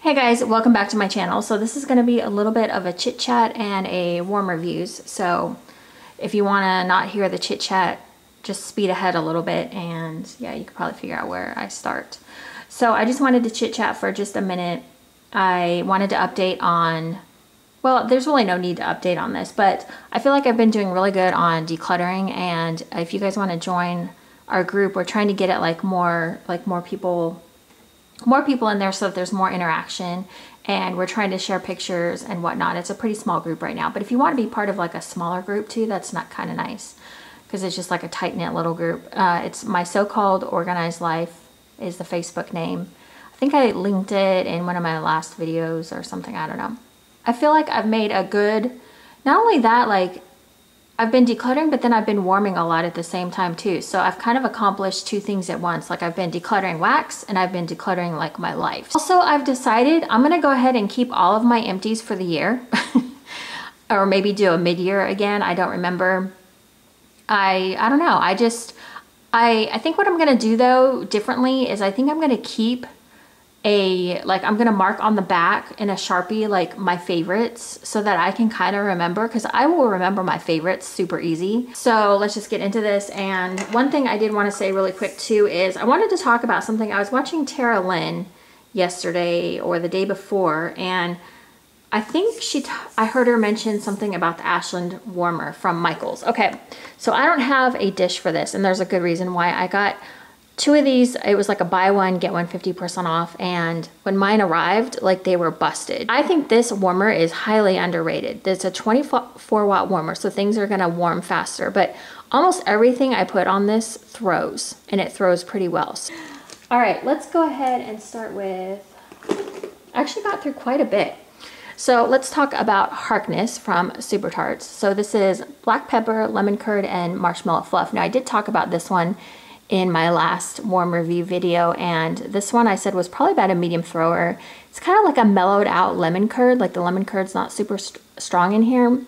Hey guys, welcome back to my channel. So this is going to be a little bit of a chit chat and a warm reviews. So if you want to not hear the chit chat, just speed ahead a little bit and yeah, you can probably figure out where I start. So I just wanted to chit chat for just a minute. I wanted to update on, well, there's really no need to update on this, but I feel like I've been doing really good on decluttering, and if you guys want to join our group, we're trying to get it like more people in there so that there's more interaction, and we're trying to share pictures and whatnot. It's a pretty small group right now, but if you want to be part of like a smaller group too, that's not kind of nice because it's just like a tight-knit little group. It's My So-Called Organized Life is the Facebook name. I think I linked it in one of my last videos or something, I don't know. I feel like I've made a good, not only that, like I've been decluttering, but then I've been warming a lot at the same time too. So I've kind of accomplished two things at once. Like I've been decluttering wax and I've been decluttering like my life. Also, I've decided I'm gonna go ahead and keep all of my empties for the year. Or maybe do a mid-year again, I don't remember. I don't know, I think what I'm gonna do though differently is I think I'm gonna keep I'm gonna mark on the back in a Sharpie like my favorites so that I can kind of remember, because I will remember my favorites super easy. So let's just get into this. And one thing I did want to say really quick too is I wanted to talk about something. I was watching Tara Lynn yesterday or the day before, and I think I heard her mention something about the Ashland warmer from Michaels. Okay, so I don't have a dish for this, and there's a good reason why. I got two of these. It was like a buy one get one 50% off, and when mine arrived, like they were busted. I think this warmer is highly underrated. It's a 24 watt warmer, so things are gonna warm faster, but almost everything I put on this throws, and it throws pretty well. All right, let's go ahead and start with, I actually got through quite a bit. So let's talk about Harkness from Super Tarts. So this is black pepper, lemon curd, and marshmallow fluff. Now I did talk about this one in my last warm review video, and this one I said was probably about a medium thrower. It's kind of like a mellowed out lemon curd, like the lemon curd's not super strong in here.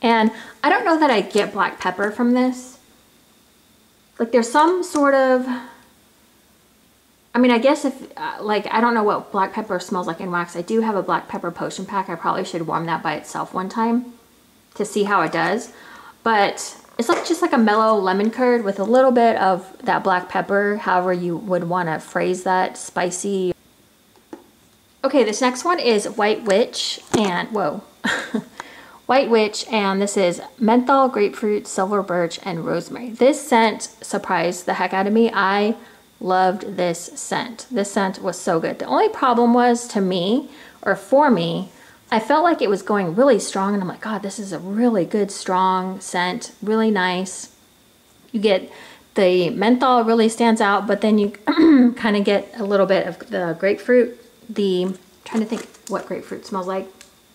And I don't know that I get black pepper from this. Like there's some sort of, I mean, I guess if, like, I don't know what black pepper smells like in wax. I do have a black pepper potion pack. I probably should warm that by itself one time to see how it does. But it's like just like a mellow lemon curd with a little bit of that black pepper, however you would want to phrase that, spicy. Okay, this next one is White Witch, and whoa. White Witch, and this is menthol, grapefruit, silver birch, and rosemary. This scent surprised the heck out of me. I loved this scent. This scent was so good. The only problem was, to me, or for me, I felt like it was going really strong, and I'm like, God, this is a really good strong scent, really nice. You get the menthol really stands out, but then you kind of get a little bit of the grapefruit. I'm trying to think what grapefruit smells like.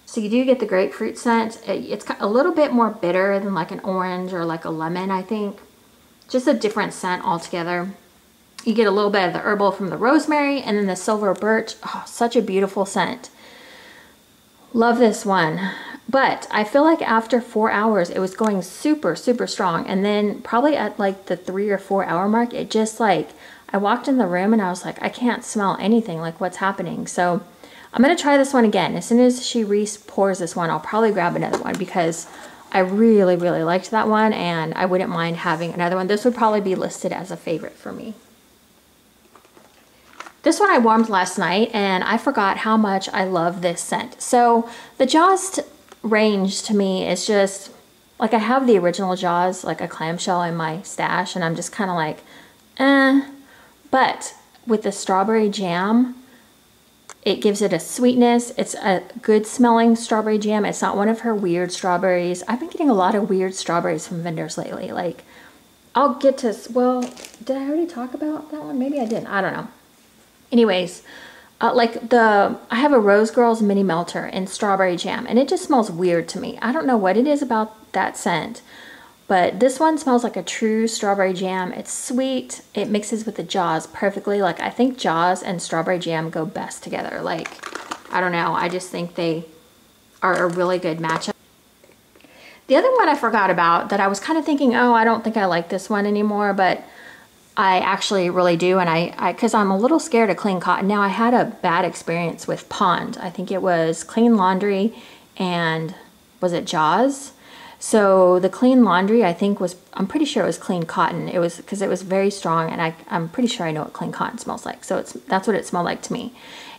So you do get the grapefruit scent. It's a little bit more bitter than like an orange or like a lemon, I think. Just a different scent altogether. You get a little bit of the herbal from the rosemary, and then the silver birch. Oh, such a beautiful scent. Love this one. But I feel like after 4 hours, it was going super, super strong. And then probably at like the 3 or 4 hour mark, it just like, I walked in the room and I was like, I can't smell anything, like what's happening. So I'm gonna try this one again. As soon as she pours this one, I'll probably grab another one because I really, really liked that one, and I wouldn't mind having another one. This would probably be listed as a favorite for me. This one I warmed last night, and I forgot how much I love this scent. So the Jaws range to me is just, like I have the original Jaws, like a clamshell in my stash, and I'm just kind of like, eh. But with the strawberry jam, it gives it a sweetness. It's a good smelling strawberry jam. It's not one of her weird strawberries. I've been getting a lot of weird strawberries from vendors lately. Like, I'll get to, well, did I already talk about that one? Maybe I didn't, I don't know. Anyways, I have a Rose Girls mini melter in strawberry jam, and it just smells weird to me. I don't know what it is about that scent, but this one smells like a true strawberry jam. It's sweet. It mixes with the Jaws perfectly. Like, I think Jaws and strawberry jam go best together. Like, I don't know. I just think they are a really good matchup. The other one I forgot about that I was kind of thinking, oh, I don't think I like this one anymore, but I actually really do, and because I'm a little scared of clean cotton. Now, I had a bad experience with Pond. I think it was Clean Laundry and was it Jaws? So the Clean Laundry, I think I'm pretty sure it was clean cotton. It was because it was very strong, and I'm pretty sure I know what clean cotton smells like. So that's what it smelled like to me.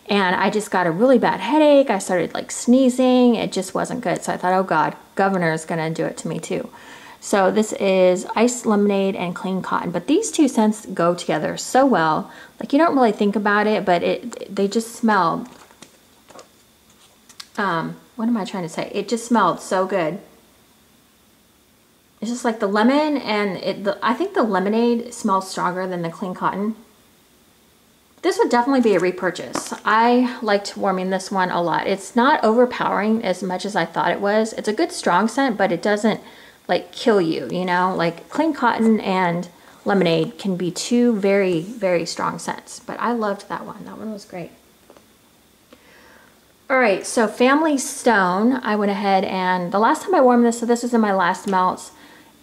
And I just got a really bad headache. I started like sneezing. It just wasn't good. So I thought, oh God, Governor is gonna do it to me too. So this is iced lemonade and clean cotton, but these two scents go together so well. Like, you don't really think about it, but they just smell, what am I trying to say? It just smelled so good. It's just like the lemon, and I think the lemonade smells stronger than the clean cotton. This would definitely be a repurchase. I liked warming this one a lot. It's not overpowering as much as I thought it was. It's a good strong scent, but it doesn't like kill you, you know? Like clean cotton and lemonade can be two very, very strong scents, but I loved that one. That one was great. All right, so Family Stone, I went ahead and the last time I warmed this, so this is in my last melts,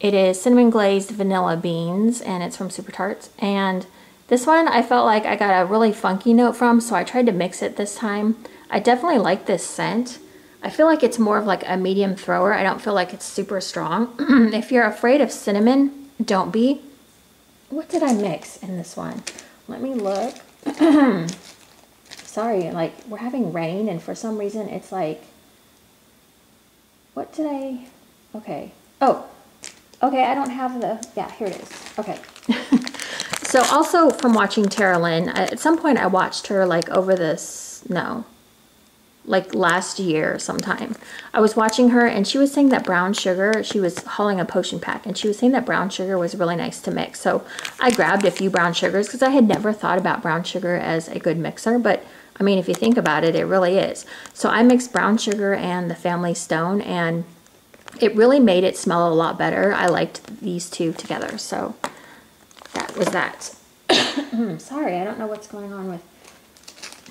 it is cinnamon glazed vanilla beans, and it's from Super Tarts. And this one I felt like I got a really funky note from, so I tried to mix it this time. I definitely like this scent. I feel like it's more of like a medium thrower. I don't feel like it's super strong. If you're afraid of cinnamon, don't be. What did I mix in this one? Let me look. Sorry, like we're having rain, and for some reason it's like, what did I, okay. Oh, okay, I don't have the, yeah, here it is. Okay. So also from watching Tara Lynn, at some point I watched her like over this, no, like last year sometime. I was watching her and she was saying that brown sugar, she was hauling a potion pack, and she was saying that brown sugar was really nice to mix. So I grabbed a few brown sugars because I had never thought about brown sugar as a good mixer, but I mean, if you think about it, it really is. So I mixed brown sugar and the Family Stone, and it really made it smell a lot better. I liked these two together, so that was that. Sorry, I don't know what's going on with...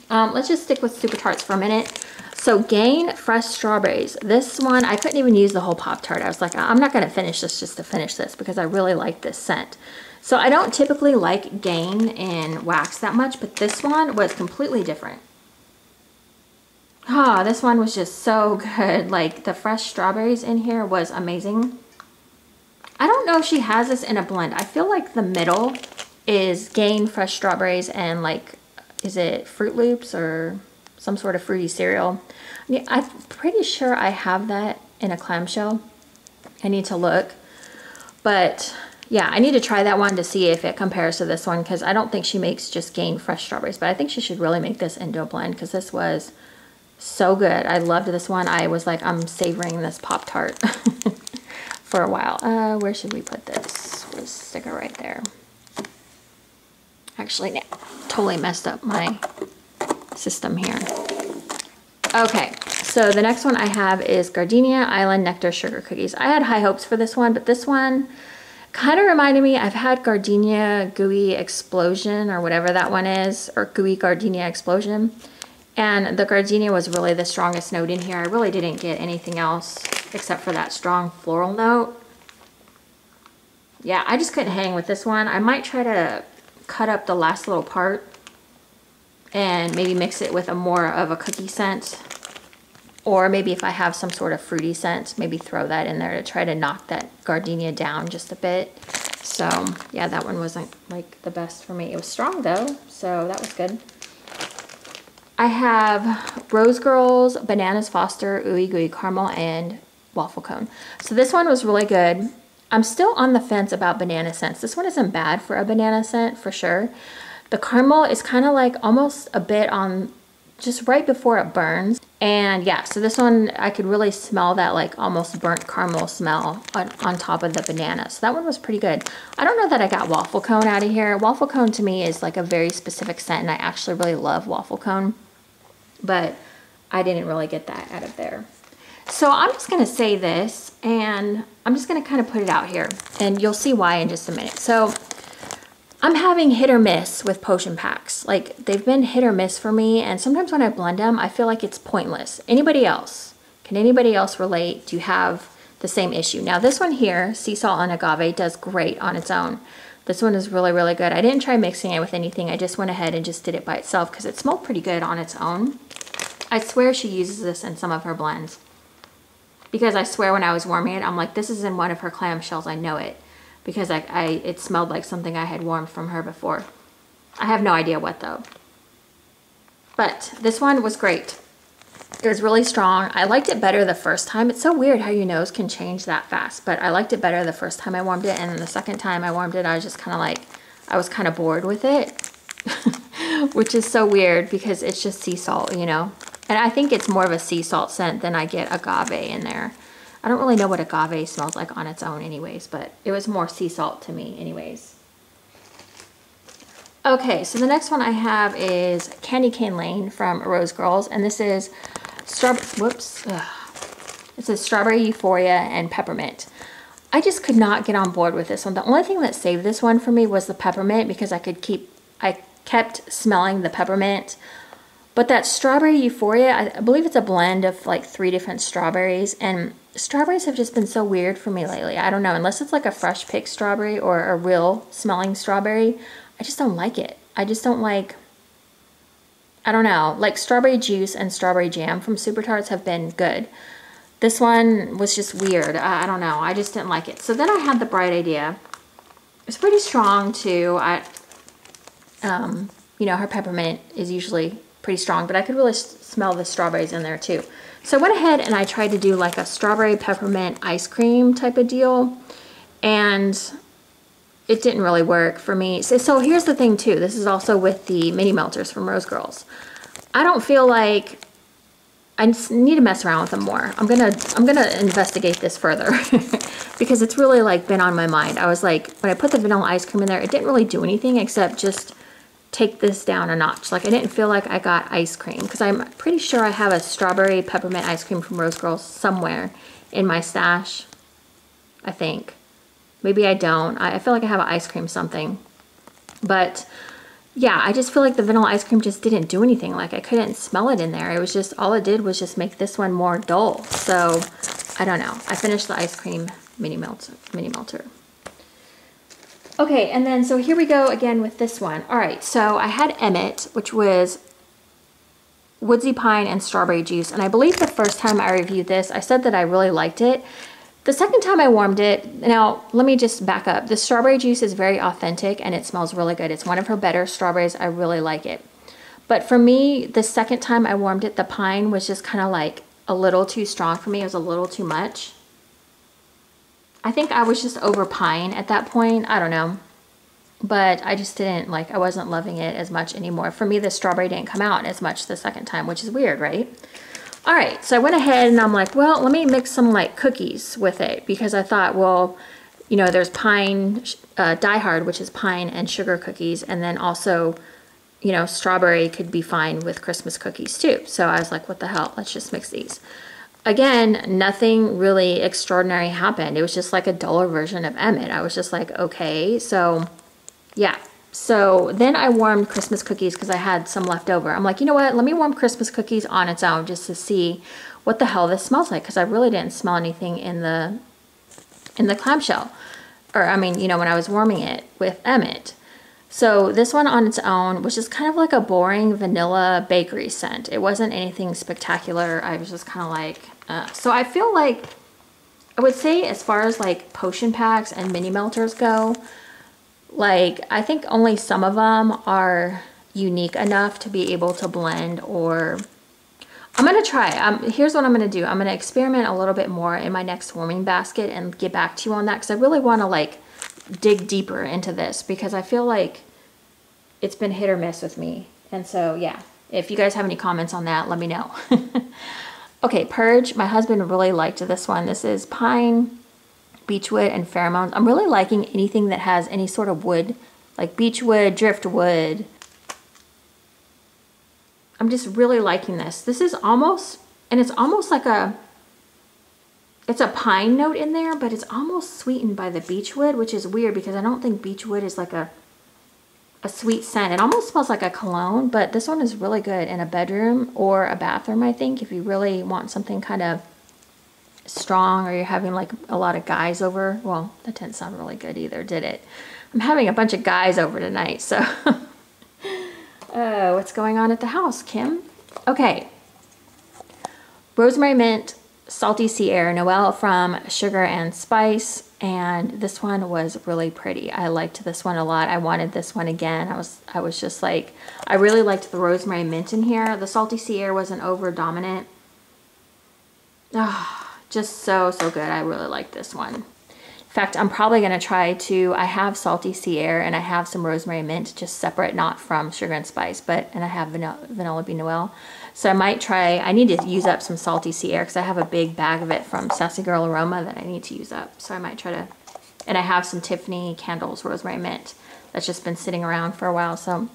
let's just stick with Super Tarts for a minute. So Gain Fresh Strawberries. This one, I couldn't even use the whole Pop-Tart. I was like, I'm not going to finish this just to finish this because I really like this scent. So I don't typically like Gain in wax that much, but this one was completely different. Ah, this one was just so good. Like the fresh strawberries in here was amazing. I don't know if she has this in a blend. I feel like the middle is Gain Fresh Strawberries and like, is it Fruit Loops or some sort of fruity cereal? Yeah, I'm pretty sure I have that in a clamshell. I need to look. But yeah, I need to try that one to see if it compares to this one, because I don't think she makes just Gain Fresh Strawberries, but I think she should really make this into a blend because this was so good. I loved this one. I was like, I'm savoring this Pop-Tart for a while. Where should we put this? We'll stick it right there. Actually, no, totally messed up my system here. Okay, so the next one I have is Gardenia Island Nectar Sugar Cookies. I had high hopes for this one, but this one kind of reminded me, I've had Gardenia Gooey Explosion or whatever that one is, or Gooey Gardenia Explosion. And the gardenia was really the strongest note in here. I really didn't get anything else except for that strong floral note. Yeah, I just couldn't hang with this one. I might try to cut up the last little part and maybe mix it with a more of a cookie scent. Or maybe if I have some sort of fruity scent, maybe throw that in there to try to knock that gardenia down just a bit. So yeah, that one wasn't like the best for me. It was strong though, so that was good. I have Rose Girls, Bananas Foster, Ooey Gooey Caramel, and Waffle Cone. So this one was really good. I'm still on the fence about banana scents. This one isn't bad for a banana scent for sure. The caramel is kind of like almost a bit on just right before it burns. And yeah, so this one, I could really smell that like almost burnt caramel smell on top of the banana. So that one was pretty good. I don't know that I got Waffle Cone out of here. Waffle Cone to me is like a very specific scent, and I actually really love Waffle Cone. But I didn't really get that out of there. So I'm just going to say this, and I'm just going to kind of put it out here, and you'll see why in just a minute. So I'm having hit or miss with potion packs. Like, they've been hit or miss for me, and sometimes when I blend them, I feel like it's pointless. Anybody else? Can anybody else relate? Do you have the same issue? Now this one here, Sea Salt and Agave, does great on its own. This one is really, really good. I didn't try mixing it with anything. I just went ahead and just did it by itself because it smelled pretty good on its own. I swear she uses this in some of her blends. Because I swear when I was warming it, I'm like, this is in one of her clamshells. I know it. Because it smelled like something I had warmed from her before. I have no idea what though. But this one was great. It was really strong. I liked it better the first time. It's so weird how your nose can change that fast. But I liked it better the first time I warmed it. And then the second time I warmed it, I was just kind of like, I was kind of bored with it. Which is so weird because it's just sea salt, you know. And I think it's more of a sea salt scent than I get agave in there. I don't really know what agave smells like on its own anyways, but it was more sea salt to me anyways. Okay, so the next one I have is Candy Cane Lane from Rose Girls, and this is it says Strawberry Euphoria and Peppermint. I just could not get on board with this one. The only thing that saved this one for me was the peppermint because I kept smelling the peppermint. But that Strawberry Euphoria, I believe it's a blend of like 3 different strawberries, and strawberries have just been so weird for me lately. I don't know, unless it's like a fresh picked strawberry or a real smelling strawberry, I just don't like it. I just don't like, I don't know, like strawberry juice and strawberry jam from Super Tarts have been good. This one was just weird. I don't know, I just didn't like it. So then I had the bright idea. It's pretty strong too. You know, her peppermint is usually pretty strong, but I could really smell the strawberries in there too. So I went ahead and I tried to do like a strawberry peppermint ice cream type of deal, and it didn't really work for me. So here's the thing too, this is also with the mini melters from Rose Girls. I don't feel like, I just need to mess around with them more. I'm gonna investigate this further because it's really like been on my mind. I was like, when I put the vanilla ice cream in there, it didn't really do anything except just take this down a notch. Like I didn't feel like I got ice cream because I'm pretty sure I have a strawberry peppermint ice cream from Rose Girls somewhere in my stash. I think. Maybe I don't. I feel like I have an ice cream something. But yeah, I just feel like the vanilla ice cream just didn't do anything. Like I couldn't smell it in there. It was just, all it did was just make this one more dull. So I don't know. I finished the ice cream mini melter. Okay, and then so here we go again with this one. All right, so I had Emmett, which was Woodsy Pine and Strawberry Juice. And I believe the first time I reviewed this, I said that I really liked it. The second time I warmed it, now let me just back up. The strawberry juice is very authentic and it smells really good. It's one of her better strawberries. I really like it. But for me, the second time I warmed it, the pine was just kind of like a little too strong for me. It was a little too much. I think I was just over pine at that point. I don't know. But I just didn't like, I wasn't loving it as much anymore. For me, the strawberry didn't come out as much the second time, which is weird, right? All right, so I went ahead and I'm like, well, let me mix some like cookies with it because I thought, well, you know, there's pine, Die Hard, which is pine and sugar cookies. And then also, you know, strawberry could be fine with Christmas cookies too. So I was like, what the hell? Let's just mix these. Again, nothing really extraordinary happened. It was just like a duller version of Emmett. I was just like, okay, so yeah. So then I warmed Christmas cookies because I had some left over. I'm like, you know what? Let me warm Christmas cookies on its own just to see what the hell this smells like because I really didn't smell anything in the clamshell. Or I mean, you know, when I was warming it with Emmett. So this one on its own was just kind of like a boring vanilla bakery scent. It wasn't anything spectacular. I was just kind of like, so I feel like, I would say as far as like potion packs and mini melters go, like I think only some of them are unique enough to be able to blend. Or I'm going to try. Here's what I'm going to do. I'm going to experiment a little bit more in my next warming basket and get back to you on that because I really want to like dig deeper into this because I feel like it's been hit or miss with me. And so yeah, if you guys have any comments on that, let me know. Okay, Purge. My husband really liked this one. This is pine, beechwood, and pheromones. I'm really liking anything that has any sort of wood, like beechwood, driftwood. I'm just really liking this. This is almost, and it's almost like it's a pine note in there, but it's almost sweetened by the beechwood, which is weird because I don't think beechwood is like a sweet scent. It almost smells like a cologne, but this one is really good in a bedroom or a bathroom, I think, if you really want something kind of strong or you're having like a lot of guys over. Well, that didn't sound really good either, did it? I'm having a bunch of guys over tonight, so. What's going on at the house, Kim? Okay. Rosemary Mint, Salty Sea Air, Noel from Sugar and Spice, and this one was really pretty. I liked this one a lot. I wanted this one again. I was just like, I really liked the Rosemary Mint in here. The Salty Sea Air wasn't over dominant. Ah, just so good. I really like this one. In fact, I'm probably going to try to, I have Salty Sea Air and I have some Rosemary Mint, just separate, not from Sugar and Spice, and I have Vanilla Bean Noel. So I might try, I need to use up some Salty Sea Air because I have a big bag of it from Sassy Girl Aroma that I need to use up. So I might try to, and I have some Tiffany Candles Rosemary Mint that's just been sitting around for a while. So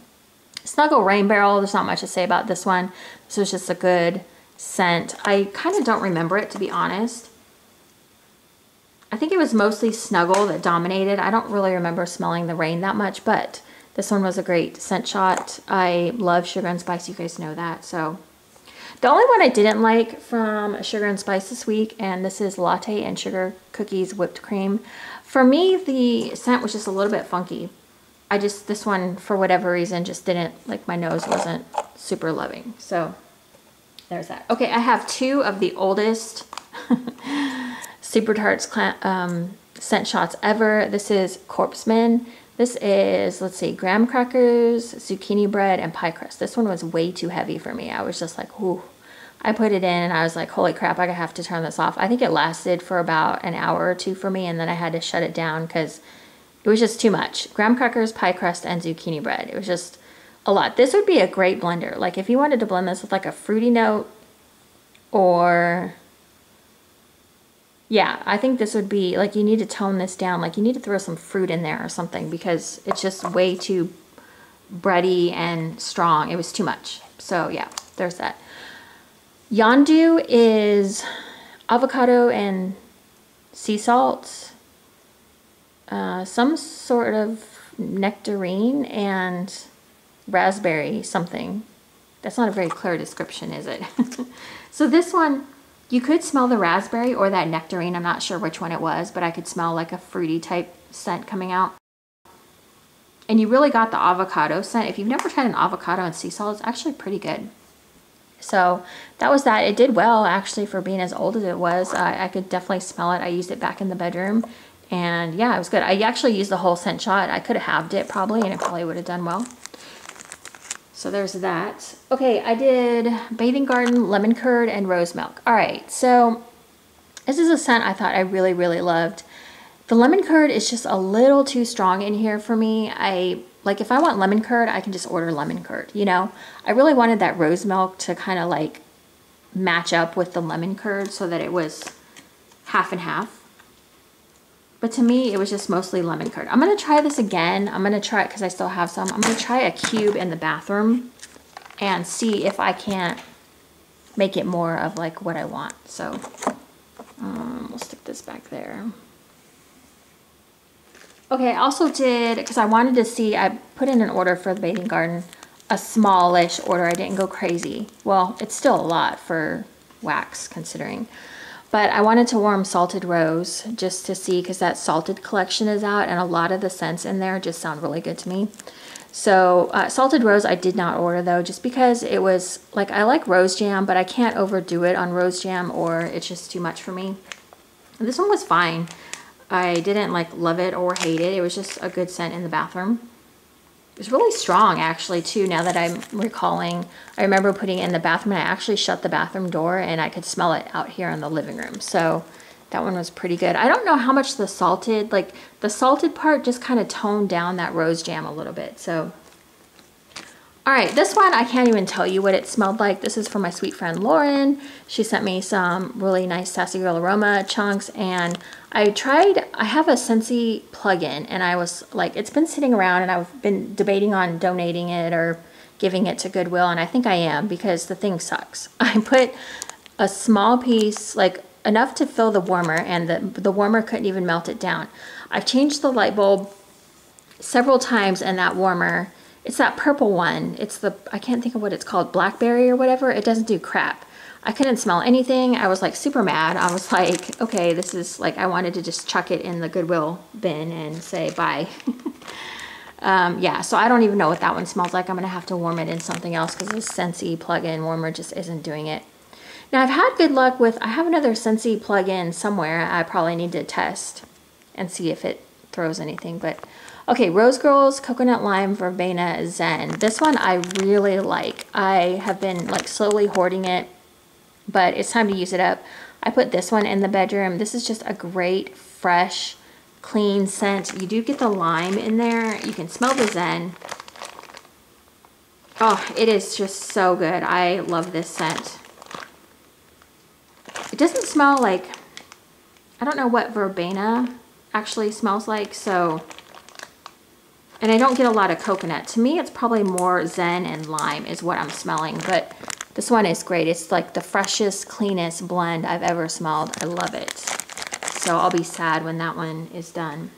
Snuggle Rain Barrel, there's not much to say about this one. This was just a good scent. I kind of don't remember it, to be honest. I think it was mostly Snuggle that dominated. I don't really remember smelling the rain that much, but this one was a great scent shot. I love Sugar and Spice, you guys know that. So the only one I didn't like from Sugar and Spice this week, and this is Latte and Sugar Cookies Whipped Cream. For me, the scent was just a little bit funky. This one, for whatever reason, just didn't, like, my nose wasn't super loving. So there's that. Okay, I have two of the oldest Super Tarts scent shots ever. This is Corpseman. This is, let's see, graham crackers, zucchini bread, and pie crust. This one was way too heavy for me. I was just like, whoo. I put it in and I was like, holy crap, I have to turn this off. I think it lasted for about an hour or two for me, and then I had to shut it down because it was just too much. Graham crackers, pie crust, and zucchini bread. It was just a lot. This would be a great blender. Like if you wanted to blend this with like a fruity note, or yeah, I think this would be, like, you need to tone this down. Like, you need to throw some fruit in there or something because it's just way too bready and strong. It was too much. So, yeah, there's that. Yondu is avocado and sea salt, some sort of nectarine, and raspberry something. That's not a very clear description, is it? So this one, you could smell the raspberry or that nectarine. I'm not sure which one it was, but I could smell like a fruity type scent coming out. And you really got the avocado scent. If you've never tried an avocado and sea salt, it's actually pretty good. So that was that. It did well, actually, for being as old as it was. I could definitely smell it. I used it back in the bedroom. And yeah, it was good. I actually used the whole scent shot. I could have halved it probably, and it probably would have done well. So there's that. Okay, I did Bathing Garden, Lemon Curd, and Rose Milk. All right, so this is a scent I thought I really, really loved. The lemon curd is just a little too strong in here for me. Like, if I want lemon curd, I can just order lemon curd, you know? I really wanted that rose milk to kind of like match up with the lemon curd so that it was half and half. But to me, it was just mostly lemon curd. I'm going to try this again. I'm going to try it because I still have some. I'm going to try a cube in the bathroom and see if I can't make it more of like what I want. So we'll stick this back there. Okay, I also did, because I wanted to see, I put in an order for the Bathing Garden, a smallish order. I didn't go crazy. Well, it's still a lot for wax considering. But I wanted to warm Salted Rose just to see, because that Salted collection is out and a lot of the scents in there just sound really good to me. So Salted Rose I did not order though, just because it was like, I like rose jam, but I can't overdo it on rose jam or it's just too much for me. And this one was fine. I didn't like love it or hate it. It was just a good scent in the bathroom. It was really strong actually too, now that I'm recalling. I remember putting it in the bathroom and I actually shut the bathroom door and I could smell it out here in the living room. So that one was pretty good. I don't know how much the salted, like the salted part just kind of toned down that rose jam a little bit. So, all right, this one, I can't even tell you what it smelled like. This is from my sweet friend Lauren. She sent me some really nice Sassy Girl Aroma chunks, and I have a Scentsy plug-in, and I was like, it's been sitting around and I've been debating on donating it or giving it to Goodwill, and I think I am because the thing sucks. I put a small piece, like enough to fill the warmer, and the warmer couldn't even melt it down. I've changed the light bulb several times, and that warmer, it's that purple one. It's the, I can't think of what it's called, blackberry or whatever. It doesn't do crap. I couldn't smell anything. I was like super mad. I was like, okay, this is like, I wanted to just chuck it in the Goodwill bin and say bye. Yeah, so I don't even know what that one smells like. I'm gonna have to warm it in something else because this Scentsy plug-in warmer just isn't doing it. Now I've had good luck with, I have another Scentsy plug-in somewhere. I probably need to test and see if it throws anything, but okay, Rose Girls Coconut Lime Verbena Zen. This one I really like. I have been like slowly hoarding it, but it's time to use it up. I put this one in the bedroom. This is just a great, fresh, clean scent. You do get the lime in there. You can smell the zen. Oh, it is just so good. I love this scent. It doesn't smell like, I don't know what verbena actually smells like, so, and I don't get a lot of coconut. To me, it's probably more zen and lime is what I'm smelling, but this one is great. It's like the freshest, cleanest blend I've ever smelled. I love it. So I'll be sad when that one is done.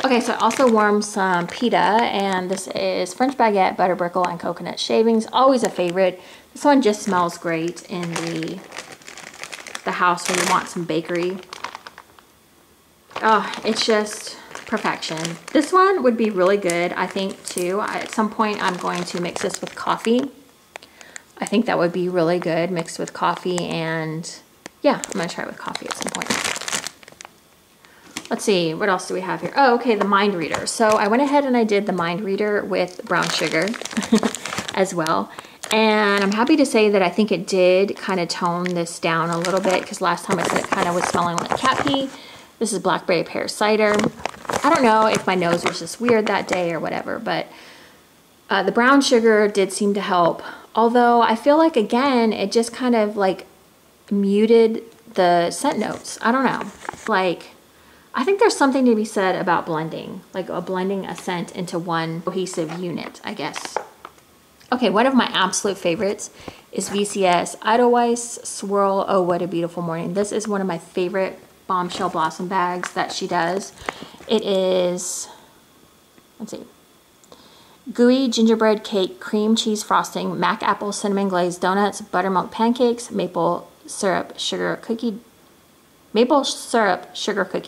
Okay, so I also warmed some pita, and this is French baguette, butter brickle, and coconut shavings. Always a favorite. This one just smells great in the house when you want some bakery. Oh, it's just perfection. This one would be really good, I think, too. At some point, I'm going to mix this with coffee. I think that would be really good mixed with coffee, and yeah, I'm gonna try it with coffee at some point. Let's see, what else do we have here? Oh, okay, the mind reader. So I went ahead and I did the mind reader with brown sugar as well. And I'm happy to say that I think it did kind of tone this down a little bit, because last time I said it kind of was smelling like cat pee. This is blackberry pear cider. I don't know if my nose was just weird that day or whatever, but the brown sugar did seem to help. Although I feel like, again, it just kind of like muted the scent notes. I don't know. Like, I think there's something to be said about blending, like blending a scent into one cohesive unit, I guess. Okay, one of my absolute favorites is VCS Edelweiss Swirl Oh What a Beautiful Morning. This is one of my favorite Bombshell Blossom bags that she does. It is, let's see, gooey gingerbread cake, cream cheese frosting, mac apple cinnamon glazed donuts, buttermilk pancakes, maple syrup sugar cookie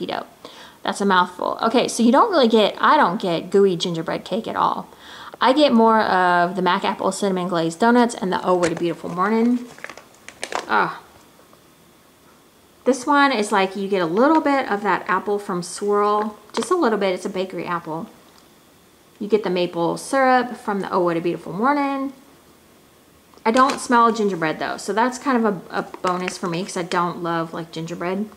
dough. That's a mouthful. Okay, so you don't really get, I don't get gooey gingerbread cake at all. I get more of the mac apple cinnamon glazed donuts and the Oh What a Beautiful Morning. Ah. This one is like you get a little bit of that apple from Swirl, just a little bit. It's a bakery apple. You get the maple syrup from the Oh What a Beautiful Morning. I don't smell gingerbread though, so that's kind of a bonus for me because I don't love like gingerbread.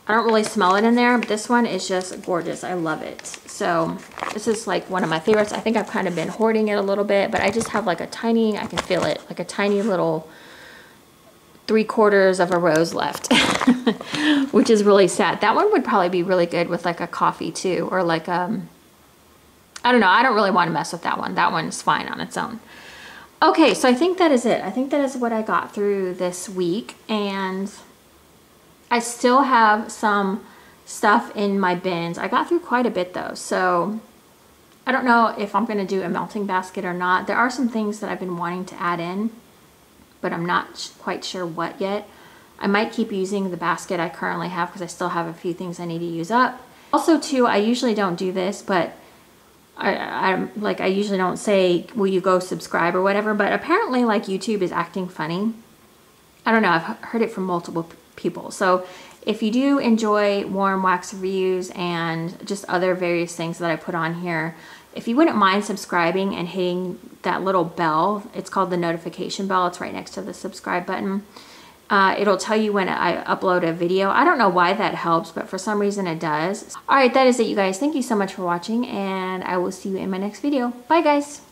I don't really smell it in there, but this one is just gorgeous. I love it. So this is like one of my favorites. I think I've kind of been hoarding it a little bit, but I just have like a tiny, I can feel it, like a tiny little 3/4 of a rose left, which is really sad. That one would probably be really good with like a coffee too, or like, I don't know. I don't really want to mess with that one. That one's fine on its own. Okay, so I think that is it. I think that is what I got through this week, and I still have some stuff in my bins. I got through quite a bit though, so I don't know if I'm going to do a melting basket or not. There are some things that I've been wanting to add in, but I'm not quite sure what yet. I might keep using the basket I currently have because I still have a few things I need to use up. Also too, I usually don't do this, but I usually don't say, will you go subscribe or whatever, but apparently like YouTube is acting funny. I don't know, I've heard it from multiple people. So if you do enjoy warm wax reviews and just other various things that I put on here, if you wouldn't mind subscribing and hitting that little bell, it's called the notification bell, it's right next to the subscribe button. It'll tell you when I upload a video. I don't know why that helps, but for some reason it does. All right, that is it, you guys. Thank you so much for watching, and I will see you in my next video. Bye, guys.